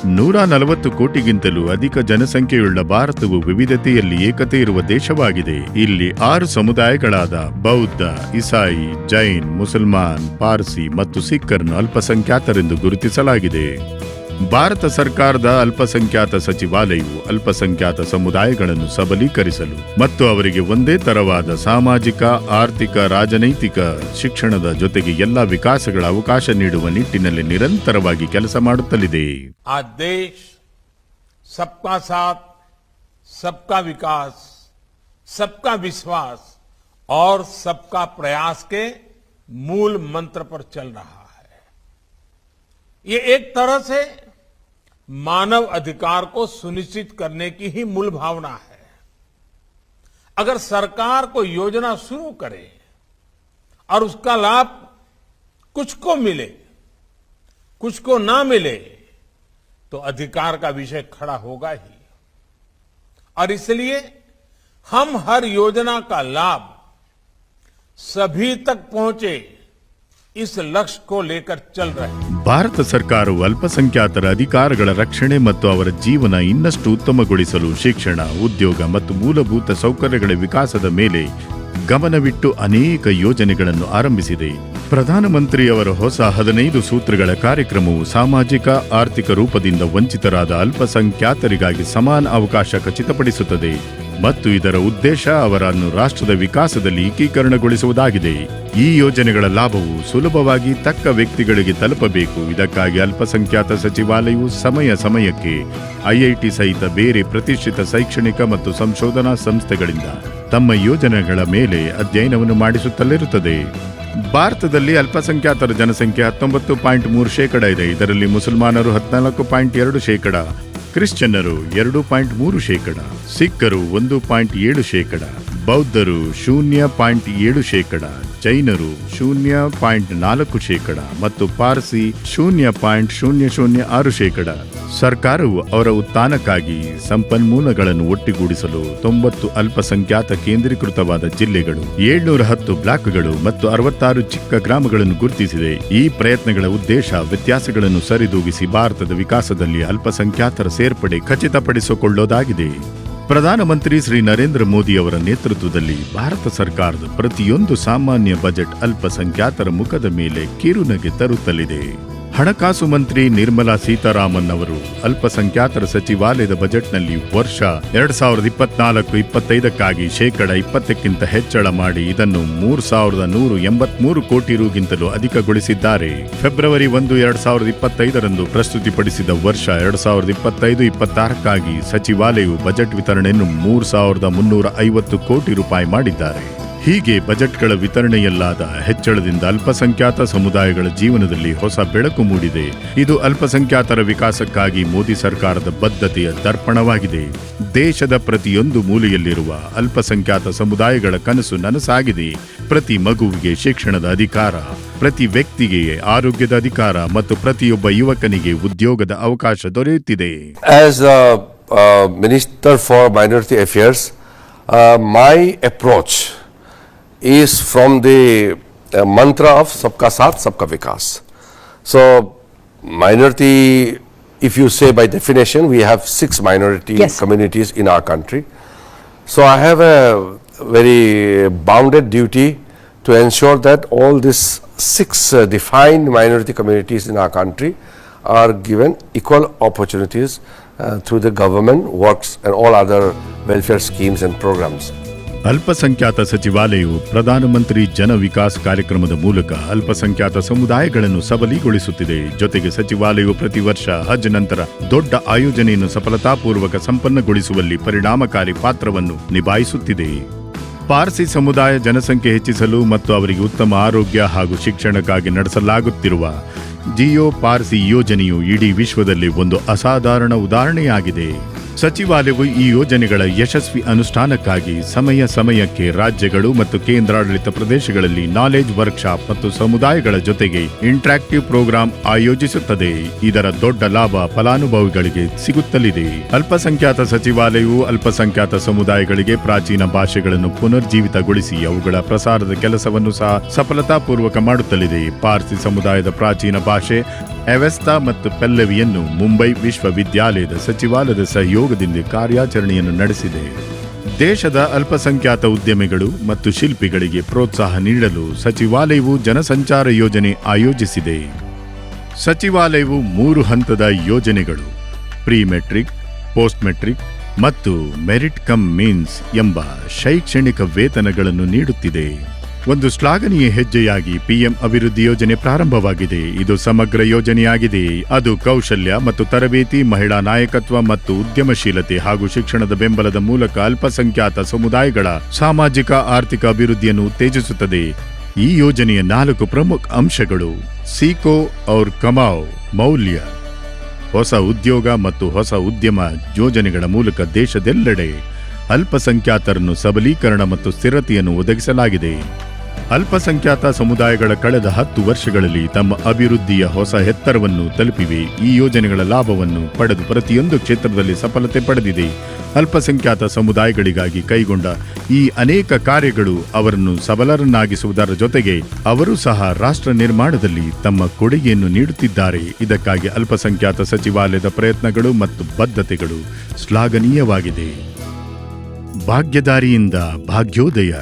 140 ಕೋಟಿಗಿಂತಲೂ ಅಧಿಕ ಜನಸಂಖ್ಯೆಯುಳ್ಳ ಭಾರತವು ವಿವಿಧತೆಯಲ್ಲಿ ಏಕತೆ ಇರುವ ದೇಶವಾಗಿದೆ. ಇಲ್ಲಿ 6 ಸಮುದಾಯಗಳಾದ ಬೌದ್ಧ, ಇಸಾಯಿ, ಜೈನ್, ಮುಸಲ್ಮಾನ್, ಪಾರ್ಸಿ ಮತ್ತು ಸಿಖ್ಕರನ್ನು ಅಲ್ಪಸಂಖ್ಯಾತರೆಂದು ಗುರುತಿಸಲಾಗಿದೆ. ಭಾರತ ಸರ್ಕಾರದ ಅಲ್ಪಸಂಖ್ಯಾತ ಸಚಿವಾಲಯವು ಅಲ್ಪಸಂಖ್ಯಾತ ಸಮುದಾಯಗಳನ್ನು ಸಬಲೀಕರಿಸಲು ಮತ್ತು ಅವರಿಗೆ ಒಂದೇ ತರವಾದ ಸಾಮಾಜಿಕ, ಆರ್ಥಿಕ, ರಾಜನೈತಿಕ, ಶಿಕ್ಷಣದ ಜೊತೆಗೆ ಎಲ್ಲ ವಿಕಾಸಗಳ ಅವಕಾಶ ನೀಡುವ ನಿಟ್ಟಿನಲ್ಲಿ ನಿರಂತರವಾಗಿ ಕೆಲಸ ಮಾಡುತ್ತಲಿದೆ. ಆ ದೇಶ ಸಬ್ಕಾ ಸಾಥ್, ಸಬ್ಕಾ ವಿಕಾಸ್, सबका विश्वास और सबका प्रयास के मूल मंत्र पर चल रहा है. ये एक तरह से मानव अधिकार को सुनिश्चित करने की ही मूल भावना है. अगर सरकार कोई योजना शुरू करे और उसका लाभ कुछ को मिले, कुछ को ना मिले, तो अधिकार का विषय खड़ा होगा ही. और इसलिए हम हर योजना का लाभ सभी तक पहुंचे, इस लक्ष्य को लेकर चल रहे हैं. ಭಾರತ ಸರ್ಕಾರವು ಅಲ್ಪಸಂಖ್ಯಾತರ ಅಧಿಕಾರಗಳ ರಕ್ಷಣೆ ಮತ್ತು ಅವರ ಜೀವನ ಇನ್ನಷ್ಟು ಉತ್ತಮಗೊಳಿಸಲು ಶಿಕ್ಷಣ, ಉದ್ಯೋಗ ಮತ್ತು ಮೂಲಭೂತ ಸೌಕರ್ಯಗಳ ವಿಕಾಸದ ಮೇಲೆ ಗಮನವಿಟ್ಟು ಅನೇಕ ಯೋಜನೆಗಳನ್ನು ಆರಂಭಿಸಿದೆ. ಪ್ರಧಾನಮಂತ್ರಿಯವರ ಹೊಸ 15 ಸೂತ್ರಗಳ ಕಾರ್ಯಕ್ರಮವು ಸಾಮಾಜಿಕ, ಆರ್ಥಿಕ ರೂಪದಿಂದ ವಂಚಿತರಾದ ಅಲ್ಪಸಂಖ್ಯಾತರಿಗಾಗಿ ಸಮಾನ ಅವಕಾಶ ಖಚಿತಪಡಿಸುತ್ತದೆ ಮತ್ತು ಇದರ ಉದ್ದೇಶ ಅವರನ್ನು ರಾಷ್ಟ್ರದ ವಿಕಾಸದಲ್ಲಿ ಏಕೀಕರಣಗೊಳಿಸುವುದಾಗಿದೆ. ಈ ಯೋಜನೆಗಳ ಲಾಭವು ಸುಲಭವಾಗಿ ತಕ್ಕ ವ್ಯಕ್ತಿಗಳಿಗೆ ತಲುಪಬೇಕು. ಇದಕ್ಕಾಗಿ ಅಲ್ಪಸಂಖ್ಯಾತ ಸಚಿವಾಲಯವು ಸಮಯಕ್ಕೆ ಐಐಟಿ ಸಹಿತ ಬೇರೆ ಪ್ರತಿಷ್ಠಿತ ಶೈಕ್ಷಣಿಕ ಮತ್ತು ಸಂಶೋಧನಾ ಸಂಸ್ಥೆಗಳಿಂದ ತಮ್ಮ ಯೋಜನೆಗಳ ಮೇಲೆ ಅಧ್ಯಯನವನ್ನು ಮಾಡಿಸುತ್ತಲಿರುತ್ತದೆ. ಭಾರತದಲ್ಲಿ ಅಲ್ಪಸಂಖ್ಯಾತರ ಜನಸಂಖ್ಯೆ 19.3% ಇದೆ. ಇದರಲ್ಲಿ ಮುಸಲ್ಮಾನರು 14.2%, ಕ್ರಿಶ್ಚಿಯನ್ನರು 2.3%, ಸಿಖ್ಕರು 1.7%, ಬೌದ್ಧರು 0.7%, ಜೈನರು 0.4% ಮತ್ತು ಪಾರ್ಸಿ 0.006%. ಸರ್ಕಾರವು ಅವರ ಉತ್ಥಾನಕ್ಕಾಗಿ ಸಂಪನ್ಮೂಲಗಳನ್ನು ಒಟ್ಟುಗೂಡಿಸಲು 90 ಅಲ್ಪಸಂಖ್ಯಾತ ಕೇಂದ್ರೀಕೃತವಾದ ಜಿಲ್ಲೆಗಳು, 710 ಬ್ಲಾಕ್ಗಳು ಮತ್ತು 66 ಚಿಕ್ಕ ಗ್ರಾಮಗಳನ್ನು ಗುರುತಿಸಿದೆ. ಈ ಪ್ರಯತ್ನಗಳ ಉದ್ದೇಶ ವ್ಯತ್ಯಾಸಗಳನ್ನು ಸರಿದೂಗಿಸಿ ಭಾರತದ ವಿಕಾಸದಲ್ಲಿ ಅಲ್ಪಸಂಖ್ಯಾತರ ಸೇರ್ಪಡೆ ಖಚಿತಪಡಿಸಿಕೊಳ್ಳೋದಾಗಿದೆ. ಪ್ರಧಾನಮಂತ್ರಿ ಶ್ರೀ ನರೇಂದ್ರ ಮೋದಿ ಅವರ ನೇತೃತ್ವದಲ್ಲಿ ಭಾರತ ಸರ್ಕಾರದ ಪ್ರತಿಯೊಂದು ಸಾಮಾನ್ಯ ಬಜೆಟ್ ಅಲ್ಪಸಂಖ್ಯಾತರ ಮುಖದ ಮೇಲೆ ಕಿರುನಗೆ ತರುತ್ತಲಿದೆ. ಹಣಕಾಸು ಮಂತ್ರಿ ನಿರ್ಮಲಾ ಸೀತಾರಾಮನ್ ಅವರು ಅಲ್ಪಸಂಖ್ಯಾತರ ಸಚಿವಾಲಯದ ಬಜೆಟ್ನಲ್ಲಿ ವರ್ಷ 2024-25ಕ್ಕಾಗಿ 20%ಕ್ಕಿಂತ ಹೆಚ್ಚಳ ಮಾಡಿ ಇದನ್ನು 3,183 ಕೋಟಿ ರುಗಿಂತಲೂ ಅಧಿಕಗೊಳಿಸಿದ್ದಾರೆ. ಫೆಬ್ರವರಿ 1, 2025ರಂದು ಪ್ರಸ್ತುತಿಪಡಿಸಿದ ವರ್ಷ 2025-26ಕ್ಕಾಗಿ ಸಚಿವಾಲಯವು ಬಜೆಟ್ ವಿತರಣೆಯನ್ನು 3,350 ಕೋಟಿ ರೂಪಾಯಿ ಮಾಡಿದ್ದಾರೆ. ಹೀಗೆ ಬಜೆಟ್ಗಳ ವಿತರಣೆಯಲ್ಲಾದ ಹೆಚ್ಚಳದಿಂದ ಅಲ್ಪಸಂಖ್ಯಾತ ಸಮುದಾಯಗಳ ಜೀವನದಲ್ಲಿ ಹೊಸ ಬೆಳಕು ಮೂಡಿದೆ. ಇದು ಅಲ್ಪಸಂಖ್ಯಾತರ ವಿಕಾಸಕ್ಕಾಗಿ ಮೋದಿ ಸರ್ಕಾರದ ಬದ್ಧತೆಯ ದರ್ಪಣವಾಗಿದೆ. ದೇಶದ ಪ್ರತಿಯೊಂದು ಮೂಲೆಯಲ್ಲಿರುವ ಅಲ್ಪಸಂಖ್ಯಾತ ಸಮುದಾಯಗಳ ಕನಸು ನನಸಾಗಿದೆ. ಪ್ರತಿ ಮಗುವಿಗೆ ಶಿಕ್ಷಣದ ಅಧಿಕಾರ, ಪ್ರತಿ ವ್ಯಕ್ತಿಗೆ ಆರೋಗ್ಯದ ಅಧಿಕಾರ ಮತ್ತು ಪ್ರತಿಯೊಬ್ಬ ಯುವಕನಿಗೆ ಉದ್ಯೋಗದ ಅವಕಾಶ ದೊರೆಯುತ್ತಿದೆ. As Minister for Minority Affairs, my approach is from the mantra of Sabka Saath, Sabka Vikas. So, minority, if you say by definition, we have 6 minority communities in our country. So, I have a very bounded duty to ensure that all these 6 defined minority communities in our country are given equal opportunities through the government works and all other welfare schemes and programs. ಅಲ್ಪಸಂಖ್ಯಾತ ಸಚಿವಾಲಯವು ಪ್ರಧಾನಮಂತ್ರಿ ಜನ ವಿಕಾಸ್ ಕಾರ್ಯಕ್ರಮದ ಮೂಲಕ ಅಲ್ಪಸಂಖ್ಯಾತ ಸಮುದಾಯಗಳನ್ನು ಸಬಲೀಗೊಳಿಸುತ್ತಿದೆ. ಜೊತೆಗೆ ಸಚಿವಾಲಯವು ಪ್ರತಿ ವರ್ಷ ಹಜ್ ನಂತರ ದೊಡ್ಡ ಆಯೋಜನೆಯನ್ನು ಸಫಲತಾಪೂರ್ವಕ ಸಂಪನ್ನಗೊಳಿಸುವಲ್ಲಿ ಪರಿಣಾಮಕಾರಿ ಪಾತ್ರವನ್ನು ನಿಭಾಯಿಸುತ್ತಿದೆ. ಪಾರ್ಸಿ ಸಮುದಾಯ ಜನಸಂಖ್ಯೆ ಹೆಚ್ಚಿಸಲು ಮತ್ತು ಅವರಿಗೆ ಉತ್ತಮ ಆರೋಗ್ಯ ಹಾಗೂ ಶಿಕ್ಷಣಕ್ಕಾಗಿ ನಡೆಸಲಾಗುತ್ತಿರುವ ಜಿಯೋ ಪಾರ್ಸಿ ಯೋಜನೆಯು ಇಡೀ ವಿಶ್ವದಲ್ಲಿ ಒಂದು ಅಸಾಧಾರಣ ಉದಾಹರಣೆಯಾಗಿದೆ. ಸಚಿವಾಲಯವು ಈ ಯೋಜನೆಗಳ ಯಶಸ್ವಿ ಅನುಷ್ಠಾನಕ್ಕಾಗಿ ಸಮಯಕ್ಕೆ ರಾಜ್ಯಗಳು ಮತ್ತು ಕೇಂದ್ರಾಡಳಿತ ಪ್ರದೇಶಗಳಲ್ಲಿ ನಾಲೆಜ್ ವರ್ಕ್ಶಾಪ್ ಮತ್ತು ಸಮುದಾಯಗಳ ಜೊತೆಗೆ ಇಂಟರಾಕ್ಟಿವ್ ಪ್ರೋಗ್ರಾಂ ಆಯೋಜಿಸುತ್ತದೆ. ಇದರ ದೊಡ್ಡ ಲಾಭ ಫಲಾನುಭವಿಗಳಿಗೆ ಸಿಗುತ್ತಲಿದೆ. ಅಲ್ಪಸಂಖ್ಯಾತ ಸಚಿವಾಲಯವು ಅಲ್ಪಸಂಖ್ಯಾತ ಸಮುದಾಯಗಳಿಗೆ ಪ್ರಾಚೀನ ಭಾಷೆಗಳನ್ನು ಪುನರ್ಜೀವಿತಗೊಳಿಸಿ ಅವುಗಳ ಪ್ರಸಾರದ ಕೆಲಸವನ್ನು ಸಹ ಸಫಲತಾಪೂರ್ವಕ ಮಾಡುತ್ತಲಿದೆ. ಪಾರ್ಸಿ ಸಮುದಾಯದ ಪ್ರಾಚೀನ ಭಾಷೆ ಎವೆಸ್ತಾ ಮತ್ತು ಪೆಲ್ಲವಿಯನ್ನು ಮುಂಬೈ ವಿಶ್ವವಿದ್ಯಾಲಯದ ಸಚಿವಾಲಯದ ಸಹಯೋಗದಿಂದ ಕಾರ್ಯಾಚರಣೆಯನ್ನು ನಡೆಸಿದೆ. ದೇಶದ ಅಲ್ಪಸಂಖ್ಯಾತ ಉದ್ಯಮಿಗಳು ಮತ್ತು ಶಿಲ್ಪಿಗಳಿಗೆ ಪ್ರೋತ್ಸಾಹ ನೀಡಲು ಸಚಿವಾಲಯವು ಜನಸಂಚಾರ ಯೋಜನೆ ಆಯೋಜಿಸಿದೆ. ಸಚಿವಾಲಯವು 3 ಹಂತದ ಯೋಜನೆಗಳು ಪ್ರೀ ಮೆಟ್ರಿಕ್, ಪೋಸ್ಟ್ ಮೆಟ್ರಿಕ್ ಮತ್ತು ಮೆರಿಟ್ ಕಮ್ ಮೀನ್ಸ್ ಎಂಬ ಶೈಕ್ಷಣಿಕ ವೇತನಗಳನ್ನು ನೀಡುತ್ತಿದೆ. ಒಂದು ಶ್ಲಾಘನೀಯ ಹೆಜ್ಜೆಯಾಗಿ ಪಿಎಂ ಅಭಿವೃದ್ಧಿ ಯೋಜನೆ ಪ್ರಾರಂಭವಾಗಿದೆ. ಇದು ಸಮಗ್ರ ಯೋಜನೆಯಾಗಿದೆ. ಅದು ಕೌಶಲ್ಯ ಮತ್ತು ತರಬೇತಿ, ಮಹಿಳಾ ನಾಯಕತ್ವ ಮತ್ತು ಉದ್ಯಮಶೀಲತೆ ಹಾಗೂ ಶಿಕ್ಷಣದ ಬೆಂಬಲದ ಮೂಲಕ ಅಲ್ಪಸಂಖ್ಯಾತ ಸಮುದಾಯಗಳ ಸಾಮಾಜಿಕ ಆರ್ಥಿಕ ಅಭಿವೃದ್ಧಿಯನ್ನು ಉತ್ತೇಜಿಸುತ್ತದೆ. ಈ ಯೋಜನೆಯ 4 ಪ್ರಮುಖ ಅಂಶಗಳು ಸೀಕೋ ಔರ್ ಕಮಾವ್ ಮೌಲ್ಯ, ಹೊಸ ಉದ್ಯೋಗ ಮತ್ತು ಹೊಸ ಉದ್ಯಮ ಯೋಜನೆಗಳ ಮೂಲಕ ದೇಶದೆಲ್ಲೆಡೆ ಅಲ್ಪಸಂಖ್ಯಾತರನ್ನು ಸಬಲೀಕರಣ ಮತ್ತು ಸ್ಥಿರತೆಯನ್ನು ಒದಗಿಸಲಾಗಿದೆ. ಅಲ್ಪಸಂಖ್ಯಾತ ಸಮುದಾಯಗಳ ಕಳೆದ 10 ವರ್ಷಗಳಲ್ಲಿ ತಮ್ಮ ಅಭಿವೃದ್ಧಿಯ ಹೊಸ ಎತ್ತರವನ್ನು ತಲುಪಿವೆ. ಈ ಯೋಜನೆಗಳ ಲಾಭವನ್ನು ಪಡೆದು ಪ್ರತಿಯೊಂದು ಕ್ಷೇತ್ರದಲ್ಲಿ ಸಫಲತೆ ಪಡೆದಿದೆ. ಅಲ್ಪಸಂಖ್ಯಾತ ಸಮುದಾಯಗಳಿಗಾಗಿ ಕೈಗೊಂಡ ಈ ಅನೇಕ ಕಾರ್ಯಗಳು ಅವರನ್ನು ಸಬಲರನ್ನಾಗಿಸುವುದರ ಜೊತೆಗೆ ಅವರು ಸಹ ರಾಷ್ಟ್ರ ನಿರ್ಮಾಣದಲ್ಲಿ ತಮ್ಮ ಕೊಡುಗೆಯನ್ನು ನೀಡುತ್ತಿದ್ದಾರೆ. ಇದಕ್ಕಾಗಿ ಅಲ್ಪಸಂಖ್ಯಾತ ಸಚಿವಾಲಯದ ಪ್ರಯತ್ನಗಳು ಮತ್ತು ಬದ್ಧತೆಗಳು ಶ್ಲಾಘನೀಯವಾಗಿದೆ. ಭಾಗ್ಯದಾರಿಯಿಂದ ಭಾಗ್ಯೋದಯ.